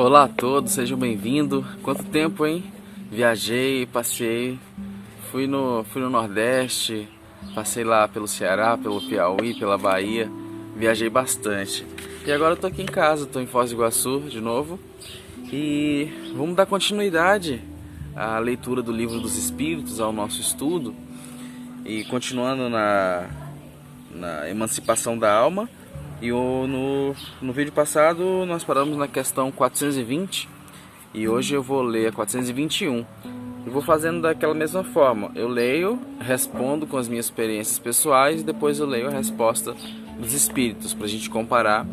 Olá a todos, sejam bem-vindos. Quanto tempo, hein? Viajei, passei, fui no Nordeste, passei lá pelo Ceará, pelo Piauí, pela Bahia, viajei bastante. E agora eu tô aqui em casa, tô em Foz do Iguaçu de novo e vamos dar continuidade à leitura do Livro dos Espíritos, ao nosso estudo e continuando na emancipação da alma. E no vídeo passado nós paramos na questão 420 e hoje eu vou ler a 421 e vou fazendo daquela mesma forma. Eu leio, respondo com as minhas experiências pessoais e depois eu leio a resposta dos espíritos para a gente comparar,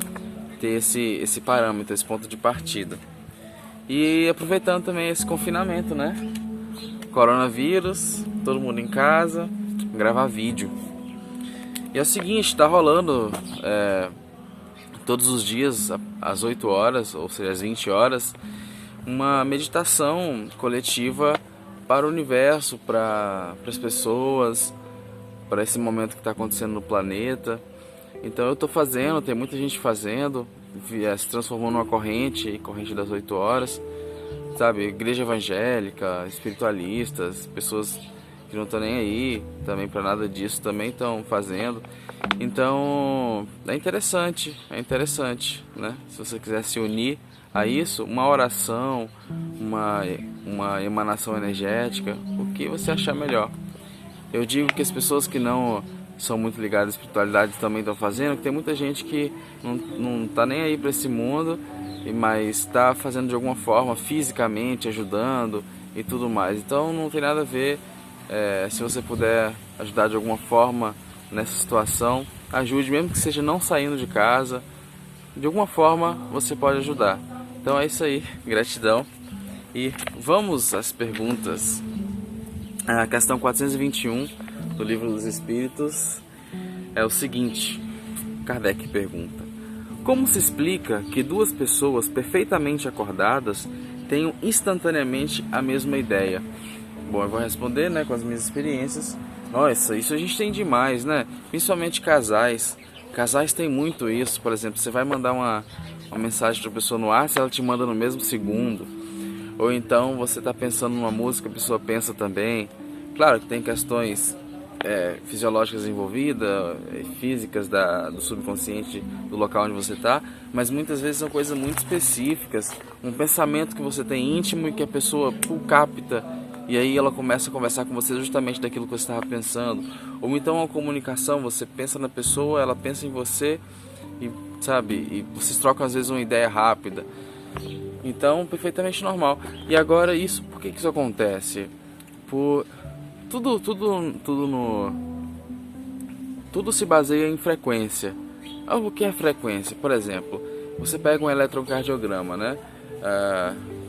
ter esse parâmetro, esse ponto de partida. E aproveitando também esse confinamento, né? Coronavírus, todo mundo em casa, gravar vídeo. E é o seguinte, tá rolando todos os dias às 8 horas, ou seja, às 20 horas, uma meditação coletiva para o universo, para as pessoas, para esse momento que está acontecendo no planeta. Então eu estou fazendo, tem muita gente fazendo, se transformou numa corrente das 8 horas, sabe? Igreja evangélica, espiritualistas, pessoas que não estão nem aí também para nada disso, também estão fazendo. Então é interessante, né? Se você quiser se unir a isso, uma oração, uma emanação energética, o que você achar melhor. Eu digo que as pessoas que não são muito ligadas à espiritualidade também estão fazendo, que tem muita gente que não tá nem aí para esse mundo, mas está fazendo de alguma forma, fisicamente, ajudando e tudo mais. Então não tem nada a ver. Se você puder ajudar de alguma forma nessa situação, ajude, mesmo que seja não saindo de casa, de alguma forma você pode ajudar. Então é isso aí, gratidão. E vamos às perguntas. A questão 421 do Livro dos Espíritos é o seguinte: Kardec pergunta: como se explica que duas pessoas perfeitamente acordadas tenham instantaneamente a mesma ideia? Bom, eu vou responder, né, com as minhas experiências. Nossa, isso a gente tem demais, né? Principalmente casais. Casais têm muito isso. Por exemplo, você vai mandar uma mensagem para a pessoa no WhatsApp, ela te manda no mesmo segundo. Ou então você está pensando numa música, a pessoa pensa também. Claro que tem questões fisiológicas envolvidas, físicas do subconsciente do local onde você está, mas muitas vezes são coisas muito específicas. Um pensamento que você tem íntimo e que a pessoa capta. E aí ela começa a conversar com você justamente daquilo que você estava pensando. Ou então a comunicação, você pensa na pessoa, ela pensa em você e, sabe, e vocês trocam às vezes uma ideia rápida. Então, perfeitamente normal. E agora isso, por que isso acontece? Por tudo se baseia em frequência. O que é frequência? Por exemplo, você pega um eletrocardiograma, né?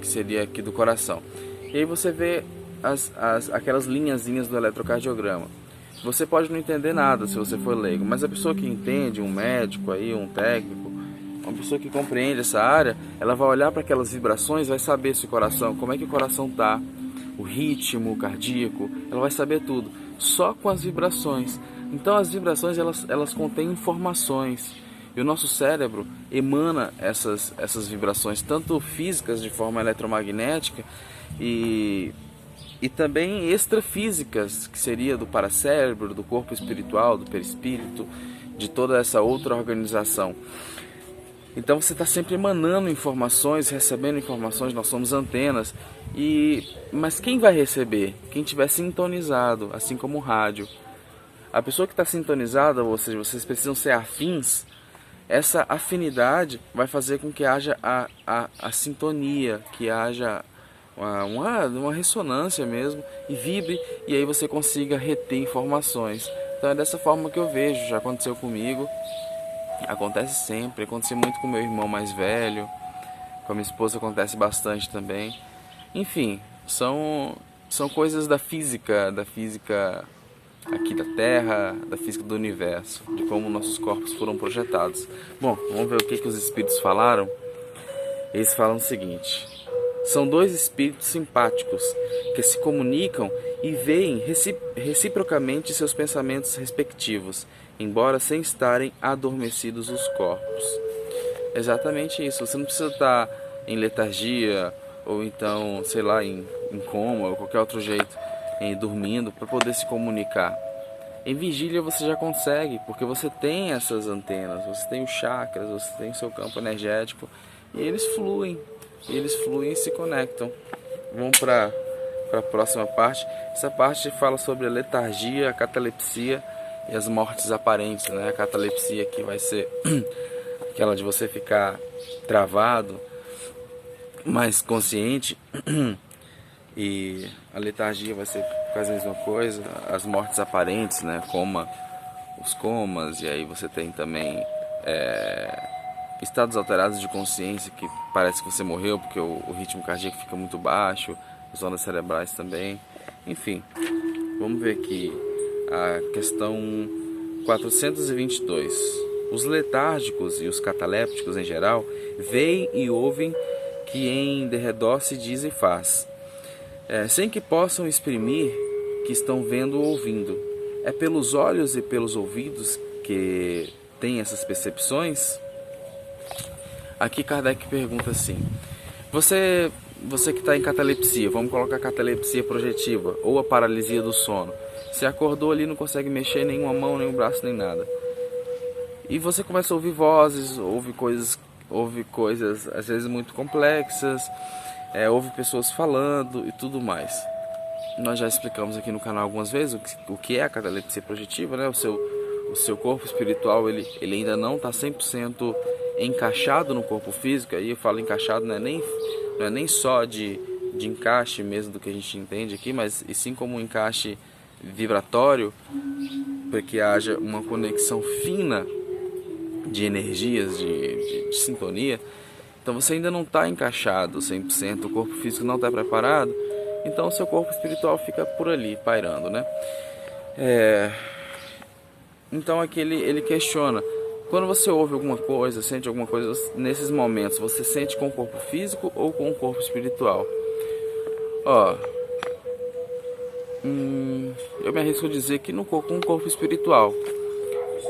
Que seria aqui do coração. E aí você vê aquelas linhazinhas do eletrocardiograma. Você pode não entender nada se você for leigo, mas a pessoa que entende, um médico aí, um técnico, uma pessoa que compreende essa área, ela vai olhar para aquelas vibrações, vai saber se o coração, como é que o coração tá, o ritmo cardíaco, ela vai saber tudo, só com as vibrações. Então as vibrações elas contêm informações. E o nosso cérebro emana essas vibrações, tanto físicas de forma eletromagnética e também extrafísicas, que seria do paracérebro, do corpo espiritual, do perispírito, de toda essa outra organização. Então você está sempre emanando informações, recebendo informações, nós somos antenas. Mas quem vai receber? Quem estiver sintonizado, assim como o rádio. A pessoa que está sintonizada, ou seja, vocês precisam ser afins, essa afinidade vai fazer com que haja a sintonia, que haja uma ressonância mesmo, e vibre, e aí você consiga reter informações. Então é dessa forma que eu vejo, já aconteceu comigo, acontece sempre, aconteceu muito com meu irmão mais velho, com a minha esposa acontece bastante também. Enfim, são coisas da física aqui da Terra, da física do universo, de como nossos corpos foram projetados. Bom, vamos ver o que os espíritos falaram. Eles falam o seguinte: são dois espíritos simpáticos que se comunicam e veem reciprocamente seus pensamentos respectivos, embora sem estarem adormecidos os corpos. Exatamente isso. Você não precisa estar em letargia, ou então, sei lá, em coma, ou qualquer outro jeito, dormindo, para poder se comunicar. Em vigília você já consegue, porque você tem essas antenas, você tem os chakras, você tem o seu campo energético, e eles fluem e se conectam. Vamos para a próxima parte. Essa parte fala sobre a letargia, a catalepsia e as mortes aparentes, né? A catalepsia que vai ser aquela de você ficar travado, mais consciente, e a letargia vai ser quase a mesma coisa. As mortes aparentes, né? Os comas, e aí você tem também estados alterados de consciência, que parece que você morreu porque o ritmo cardíaco fica muito baixo, as ondas cerebrais também. Enfim, vamos ver aqui a questão 422. Os letárgicos e os catalépticos em geral veem e ouvem que em derredor se diz e faz, sem que possam exprimir que estão vendo ou ouvindo. É pelos olhos e pelos ouvidos que têm essas percepções? Aqui Kardec pergunta assim: você que está em catalepsia, vamos colocar catalepsia projetiva ou a paralisia do sono. Você acordou ali, não consegue mexer nenhuma mão, nenhum braço, nem nada. E você começa a ouvir vozes, ouve coisas às vezes muito complexas, ouve pessoas falando e tudo mais. Nós já explicamos aqui no canal algumas vezes o que é a catalepsia projetiva, né? O seu corpo espiritual ele ainda não está 100% encaixado no corpo físico. Aí eu falo encaixado, não é nem só de encaixe mesmo do que a gente entende aqui, mas e sim como um encaixe vibratório, para que haja uma conexão fina de energias, de sintonia. Então você ainda não está encaixado 100%, o corpo físico não está preparado, então o seu corpo espiritual fica por ali, pairando, né? Então aqui ele questiona: quando você ouve alguma coisa, sente alguma coisa, nesses momentos, você sente com o corpo físico ou com o corpo espiritual? Eu me arrisco a dizer que com o corpo espiritual,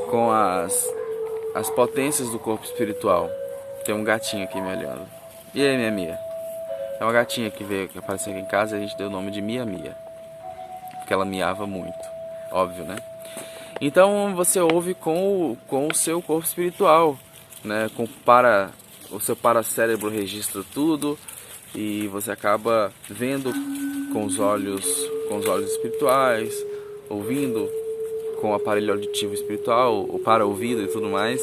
com as potências do corpo espiritual. Tem um gatinho aqui me olhando. E aí, minha Mia? É uma gatinha que apareceu aqui em casa, e a gente deu o nome de Mia, porque ela miava muito, óbvio, né? Então você ouve com o seu corpo espiritual, né? O seu paracérebro registra tudo e você acaba vendo com os olhos espirituais, ouvindo com o aparelho auditivo espiritual, o para-ouvido e tudo mais.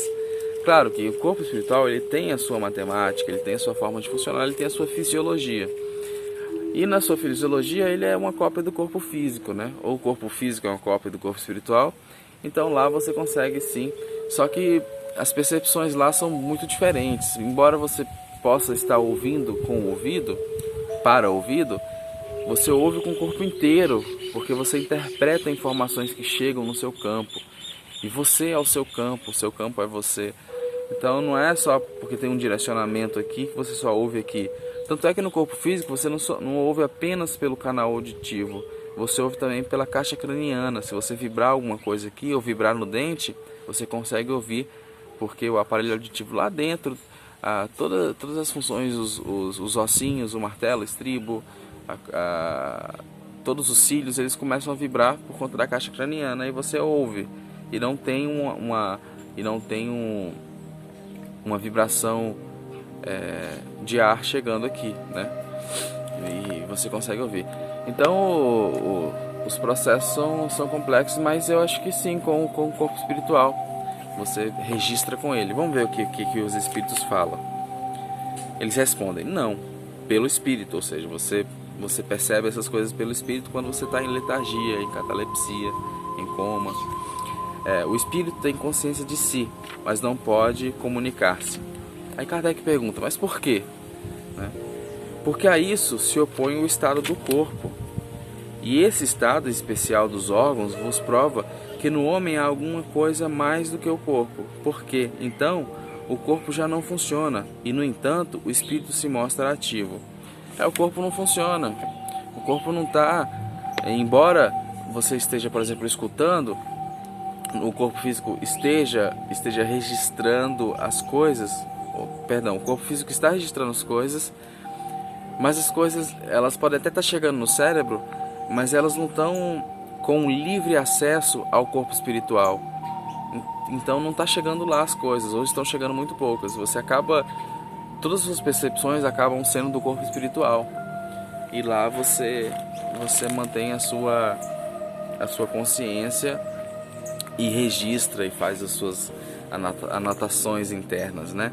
Claro que o corpo espiritual ele tem a sua matemática, ele tem a sua forma de funcionar, ele tem a sua fisiologia. E na sua fisiologia ele é uma cópia do corpo físico, né? Ou o corpo físico é uma cópia do corpo espiritual. Então lá você consegue sim, só que as percepções lá são muito diferentes. Embora você possa estar ouvindo com o ouvido, para o ouvido, você ouve com o corpo inteiro, porque você interpreta informações que chegam no seu campo. E você é o seu campo é você. Então não é só porque tem um direcionamento aqui que você só ouve aqui. Tanto é que no corpo físico você não ouve apenas pelo canal auditivo, você ouve também pela caixa craniana. Se você vibrar alguma coisa aqui ou vibrar no dente, você consegue ouvir, porque o aparelho auditivo lá dentro, todas as funções, os ossinhos, o martelo, o estribo, todos os cílios, eles começam a vibrar por conta da caixa craniana e você ouve. E não tem uma vibração de ar chegando aqui, né? E você consegue ouvir. Então os processos são complexos, mas eu acho que sim, com o corpo espiritual você registra com ele. Vamos ver o que os espíritos falam. Eles respondem: não, pelo espírito, ou seja, você percebe essas coisas pelo espírito quando você está em letargia, em catalepsia, em coma. O espírito tem consciência de si, mas não pode comunicar-se. Aí Kardec pergunta: mas por quê? Né? Porque a isso se opõe o estado do corpo. E esse estado especial dos órgãos vos prova que no homem há alguma coisa mais do que o corpo. Porque, então, o corpo já não funciona e, no entanto, o espírito se mostra ativo. O corpo não funciona. O corpo não está... Embora você esteja, por exemplo, escutando, o corpo físico esteja registrando as coisas, o corpo físico está registrando as coisas, mas as coisas, elas podem até estar chegando no cérebro, mas elas não estão com livre acesso ao corpo espiritual. Então não está chegando lá as coisas, ou estão chegando muito poucas. Todas as suas percepções acabam sendo do corpo espiritual. E lá você mantém a sua consciência e registra e faz as suas anotações internas, né?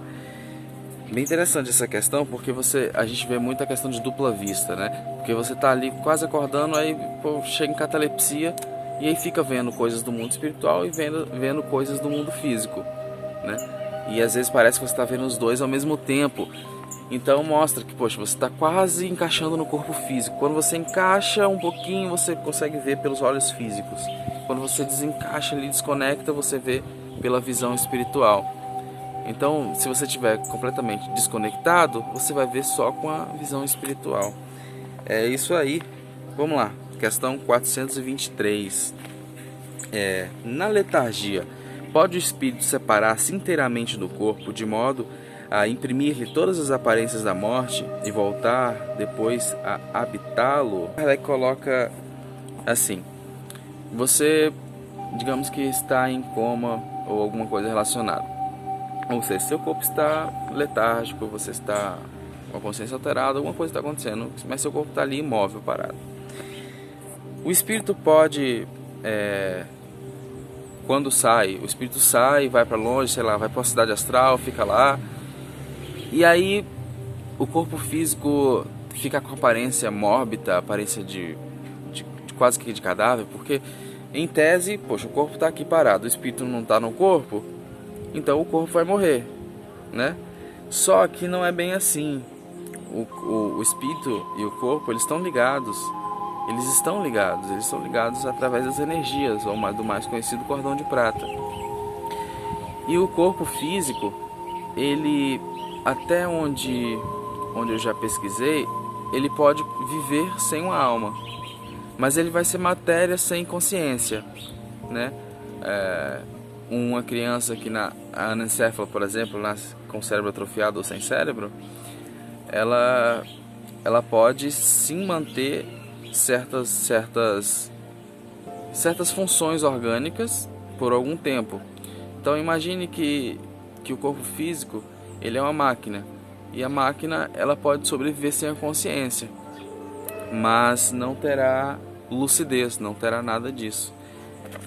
Bem interessante essa questão, porque a gente vê muita questão de dupla vista, né? Porque você tá ali quase acordando, aí chega em catalepsia e aí fica vendo coisas do mundo espiritual e vendo coisas do mundo físico, né? E às vezes parece que você está vendo os dois ao mesmo tempo. Então mostra que, poxa, você está quase encaixando no corpo físico. Quando você encaixa um pouquinho, você consegue ver pelos olhos físicos. Quando você desencaixa e desconecta, você vê pela visão espiritual. Então, se você estiver completamente desconectado, você vai ver só com a visão espiritual. É isso aí. Vamos lá. Questão 423. Na letargia, pode o espírito separar-se inteiramente do corpo, de modo a imprimir-lhe todas as aparências da morte e voltar depois a habitá-lo? Ela coloca assim: você, digamos que está em coma ou alguma coisa relacionada. Ou seja, seu corpo está letárgico, você está com a consciência alterada, alguma coisa está acontecendo, mas seu corpo está ali imóvel, parado. O espírito pode, quando sai, o espírito sai, vai para longe, sei lá, vai para uma cidade astral, fica lá, e aí o corpo físico fica com aparência mórbida, aparência de quase que de cadáver, porque em tese, poxa, o corpo está aqui parado, o espírito não está no corpo, então o corpo vai morrer, né? Só que não é bem assim. O espírito e o corpo, eles estão ligados. Eles estão ligados através das energias, ou do mais conhecido cordão de prata. E o corpo físico, ele, até onde eu já pesquisei, ele pode viver sem uma alma, mas ele vai ser matéria sem consciência, né? Uma criança que a anencefala, por exemplo, nasce com cérebro atrofiado ou sem cérebro, ela pode sim manter certas funções orgânicas por algum tempo. Então imagine que o corpo físico, ele é uma máquina, e a máquina, ela pode sobreviver sem a consciência, mas não terá lucidez, não terá nada disso.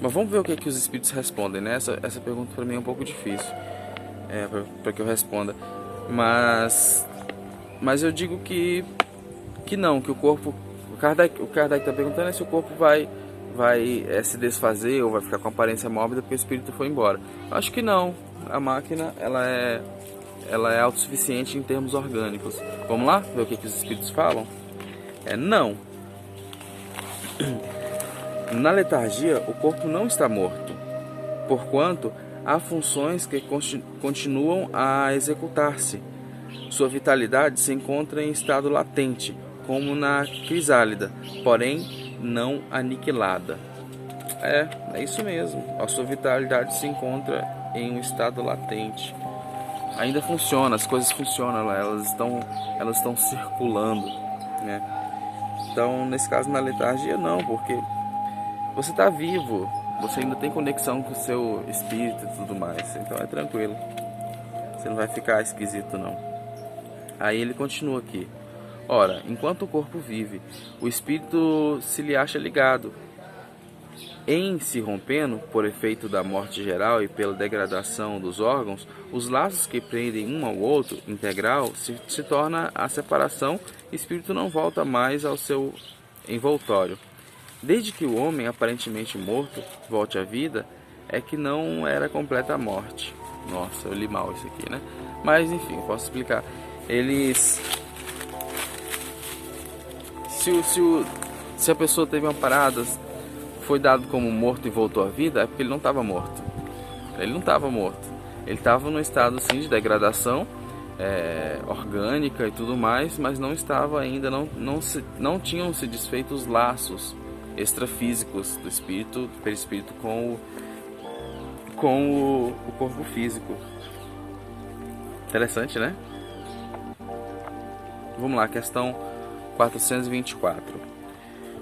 Mas vamos ver o que os espíritos respondem, né? Essa pergunta para mim é um pouco difícil para que eu responda. Mas eu digo que não, que o corpo... O Kardec está perguntando se o corpo vai se desfazer ou vai ficar com aparência mórbida porque o espírito foi embora. Eu acho que não. A máquina, ela é autossuficiente em termos orgânicos. Vamos lá ver o que os espíritos falam? Não. Na letargia, o corpo não está morto, porquanto há funções que continuam a executar-se. Sua vitalidade se encontra em estado latente, como na crisálida, porém não aniquilada. É isso mesmo. A sua vitalidade se encontra em um estado latente. Ainda funciona, as coisas funcionam, elas estão circulando, né? Então, nesse caso, na letargia, não, porque você está vivo, você ainda tem conexão com o seu espírito e tudo mais, então é tranquilo, você não vai ficar esquisito não. Aí ele continua aqui: ora, enquanto o corpo vive, o espírito se lhe acha ligado. Em se rompendo, por efeito da morte geral e pela degradação dos órgãos, os laços que prendem um ao outro, integral, se torna a separação, e o espírito não volta mais ao seu envoltório. Desde que o homem, aparentemente morto, volte à vida, é que não era completa a morte. Nossa, eu li mal isso aqui, né? Mas enfim, eu posso explicar. Eles... Se a pessoa teve uma parada, foi dado como morto e voltou à vida, é porque ele não estava morto. Ele não estava morto. Ele estava num estado assim, de degradação orgânica e tudo mais, mas não estava ainda, não tinham se desfeito os laços extrafísicos do espírito, do perispírito com o corpo físico. Interessante, né? Vamos lá, questão 424.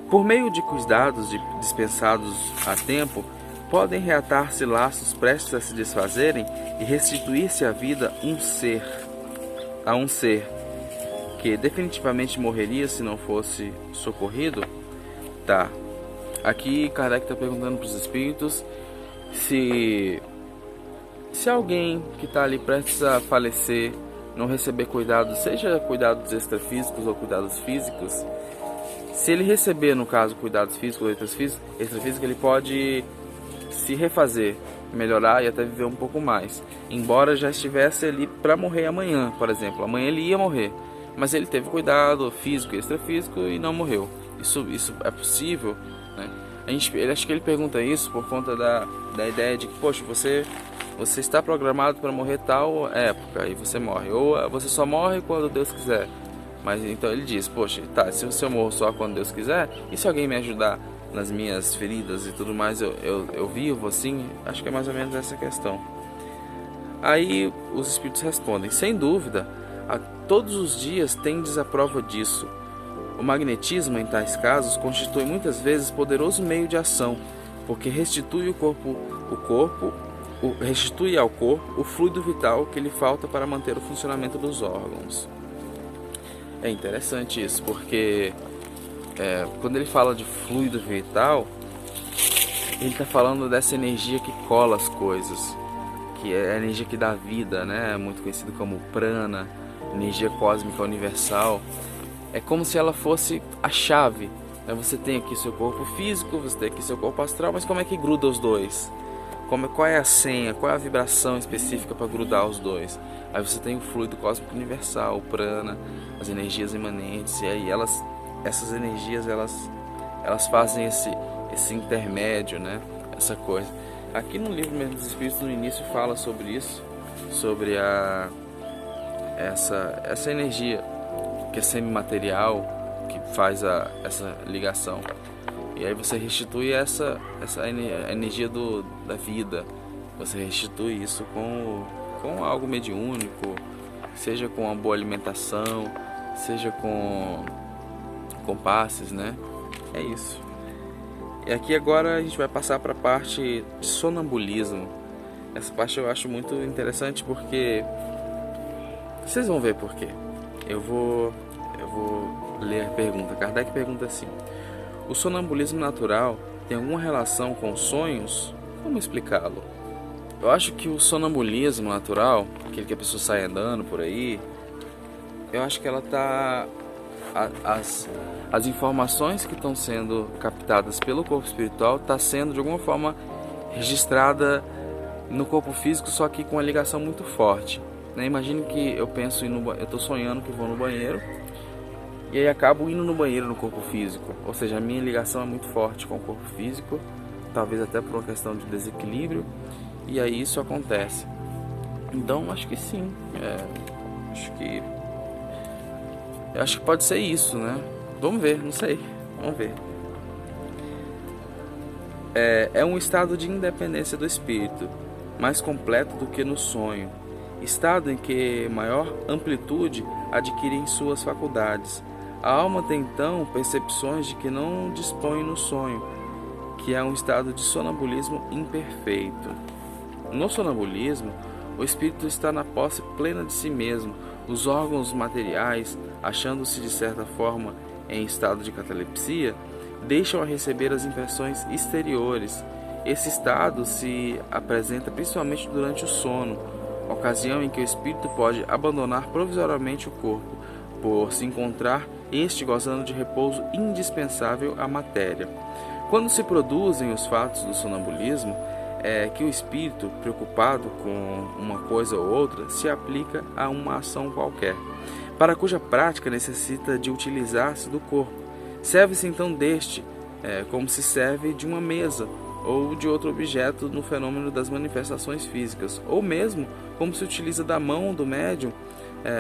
Por meio de cuidados dispensados a tempo, podem reatar-se laços prestes a se desfazerem e restituir-se à vida a um ser que definitivamente morreria se não fosse socorrido? Tá. Aqui Kardec está perguntando para os espíritos se alguém que está ali prestes a falecer não receber cuidados, seja cuidados extrafísicos ou cuidados físicos, se ele receber, no caso, cuidados físicos ou extrafísicos, ele pode se refazer, melhorar e até viver um pouco mais, embora já estivesse ali para morrer amanhã, por exemplo. Amanhã ele ia morrer, mas ele teve cuidado físico e extrafísico e não morreu. Isso é possível, né? Acho que ele pergunta isso por conta da ideia de que, poxa, você está programado para morrer tal época e você morre, ou você só morre quando Deus quiser. Mas então ele diz, poxa, tá, se eu morro só quando Deus quiser, e se alguém me ajudar nas minhas feridas e tudo mais, eu vivo assim? Acho que é mais ou menos essa questão. Aí os espíritos respondem, sem dúvida, a todos os dias tendes a prova disso. O magnetismo, em tais casos, constitui muitas vezes poderoso meio de ação, porque restitui restitui ao corpo o fluido vital que lhe falta para manter o funcionamento dos órgãos. É interessante isso, porque quando ele fala de fluido vital, ele está falando dessa energia que cola as coisas, que é a energia que dá vida, né? É muito conhecido como prana, energia cósmica universal. É como se ela fosse a chave, né? Você tem aqui seu corpo físico, você tem aqui seu corpo astral, mas como é que gruda os dois? Qual é a senha, qual é a vibração específica para grudar os dois? Aí você tem o fluido cósmico universal, o prana, as energias imanentes, e aí essas energias elas fazem esse intermédio, né? Essa coisa. Aqui no livro mesmo dos Espíritos, no início, fala sobre isso, sobre essa energia que é semimaterial, que faz essa ligação. E aí você restitui essa energia da vida. Você restitui isso com algo mediúnico, seja com uma boa alimentação, seja com passes, né? É isso. E aqui agora a gente vai passar para a parte de sonambulismo. Essa parte eu acho muito interessante porque vocês vão ver por quê. Eu vou ler a pergunta. Kardec pergunta assim: o sonambulismo natural tem alguma relação com sonhos? Como explicá-lo? Eu acho que o sonambulismo natural, aquele que a pessoa sai andando por aí, eu acho que ela está... As informações que estão sendo captadas pelo corpo espiritual está sendo de alguma forma registrada no corpo físico, só que com uma ligação muito forte, né? Imagine que eu estou sonhando que vou no banheiro e aí acabo indo no banheiro no corpo físico, ou seja, a minha ligação é muito forte com o corpo físico, talvez até por uma questão de desequilíbrio, e aí isso acontece. Então acho que sim, acho que pode ser isso, né? Vamos ver, não sei, vamos ver. É um estado de independência do espírito, mais completo do que no sonho, estado em que maior amplitude adquirem suas faculdades. A alma tem então percepções de que não dispõe no sonho, que é um estado de sonambulismo imperfeito. No sonambulismo, o espírito está na posse plena de si mesmo. Os órgãos materiais, achando-se de certa forma em estado de catalepsia, deixam a receber as impressões exteriores. Esse estado se apresenta principalmente durante o sono, ocasião em que o espírito pode abandonar provisoriamente o corpo, por se encontrar este gozando de repouso indispensável à matéria. Quando se produzem os fatos do sonambulismo, é que o espírito, preocupado com uma coisa ou outra, se aplica a uma ação qualquer, para cuja prática necessita de utilizar-se do corpo. Serve-se então deste, como se serve de uma mesa ou de outro objeto no fenômeno das manifestações físicas, ou mesmo como se utiliza da mão do médium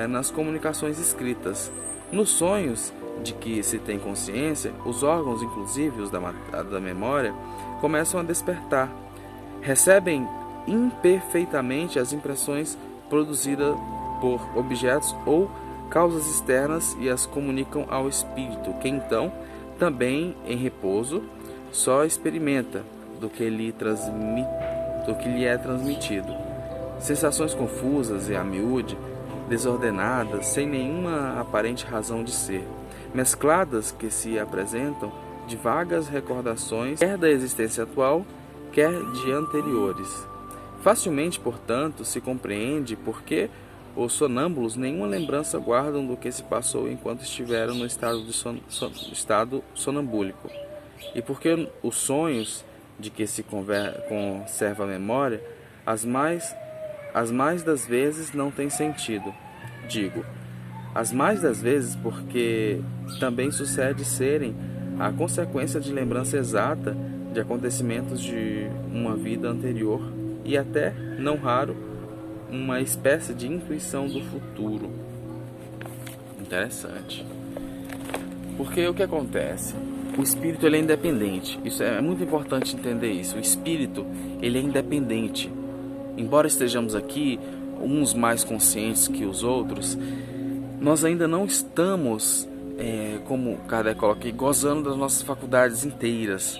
nas comunicações escritas. Nos sonhos de que se tem consciência, os órgãos, inclusive os da memória, começam a despertar. Recebem imperfeitamente as impressões produzidas por objetos ou causas externas e as comunicam ao espírito, que então, também em repouso, só experimenta do que lhe é transmitido. Sensações confusas e a miúde, desordenadas, sem nenhuma aparente razão de ser, mescladas que se apresentam de vagas recordações, quer da existência atual, quer de anteriores. Facilmente, portanto, se compreende por que os sonâmbulos nenhuma lembrança guardam do que se passou enquanto estiveram no estado sonambúlico, e porque os sonhos de que se conserva a memória, as mais das vezes não têm sentido. Digo, as mais das vezes porque também sucede serem a consequência de lembrança exata de acontecimentos de uma vida anterior e até, não raro, uma espécie de intuição do futuro. Interessante. Porque o que acontece? O espírito ele é independente. Isso é muito importante entender isso. O espírito ele é independente. Embora estejamos aqui, uns mais conscientes que os outros, nós ainda não estamos, como Kardec coloca aqui, gozando das nossas faculdades inteiras.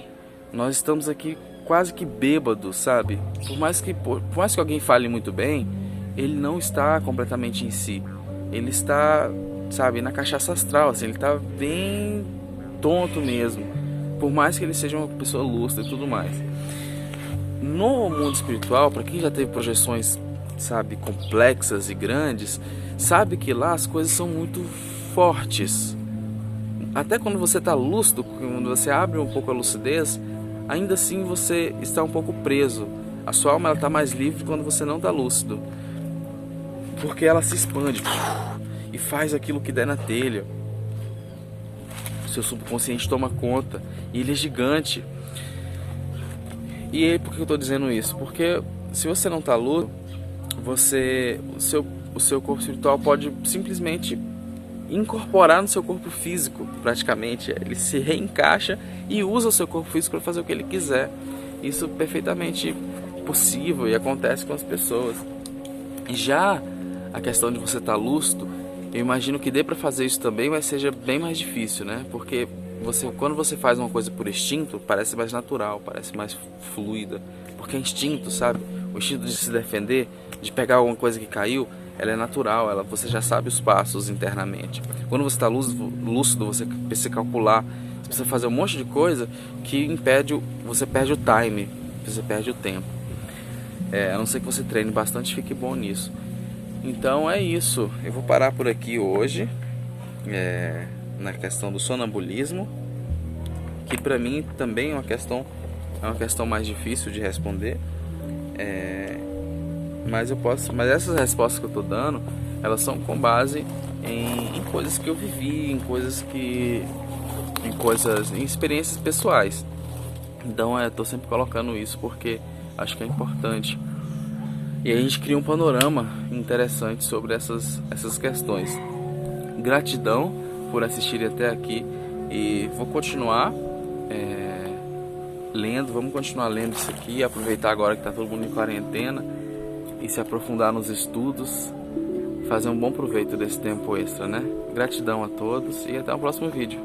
Nós estamos aqui quase que bêbados, sabe? Por mais que alguém fale muito bem, ele não está completamente em si. Ele está, sabe, na cachaça astral, assim, ele está bem tonto mesmo. Por mais que ele seja uma pessoa lúcida e tudo mais. No mundo espiritual, para quem já teve projeções, sabe, complexas e grandes, sabe que lá as coisas são muito fortes. Até quando você está lúcido, quando você abre um pouco a lucidez, ainda assim você está um pouco preso. A sua alma está mais livre quando você não está lúcido, porque ela se expande e faz aquilo que der na telha. O seu subconsciente toma conta e ele é gigante. E aí, por que eu estou dizendo isso? Porque se você não está lúcido, o seu corpo espiritual pode simplesmente incorporar no seu corpo físico, praticamente. Ele se reencaixa e usa o seu corpo físico para fazer o que ele quiser. Isso é perfeitamente possível e acontece com as pessoas. E já a questão de você estar lúcido, eu imagino que dê para fazer isso também, mas seja bem mais difícil, né? Porque quando você faz uma coisa por instinto, parece mais natural, parece mais fluida. Porque é instinto, sabe? O instinto de se defender, de pegar alguma coisa que caiu, ela é natural, você já sabe os passos internamente. Quando você está lúcido, você precisa calcular, você precisa fazer um monte de coisa que você perde o time, você perde o tempo. A não ser que você treine bastante, fique bom nisso. Então é isso, eu vou parar por aqui hoje, na questão do sonambulismo, que para mim também é uma questão mais difícil de responder. Mas essas respostas que eu estou dando, elas são com base em coisas que eu vivi, em experiências pessoais. Então eu estou sempre colocando isso porque acho que é importante. E aí a gente cria um panorama interessante sobre essas questões. Gratidão por assistirem até aqui e vou continuar lendo, vamos continuar lendo isso aqui, aproveitar agora que está todo mundo em quarentena e se aprofundar nos estudos, fazer um bom proveito desse tempo extra, né? Gratidão a todos e até o próximo vídeo.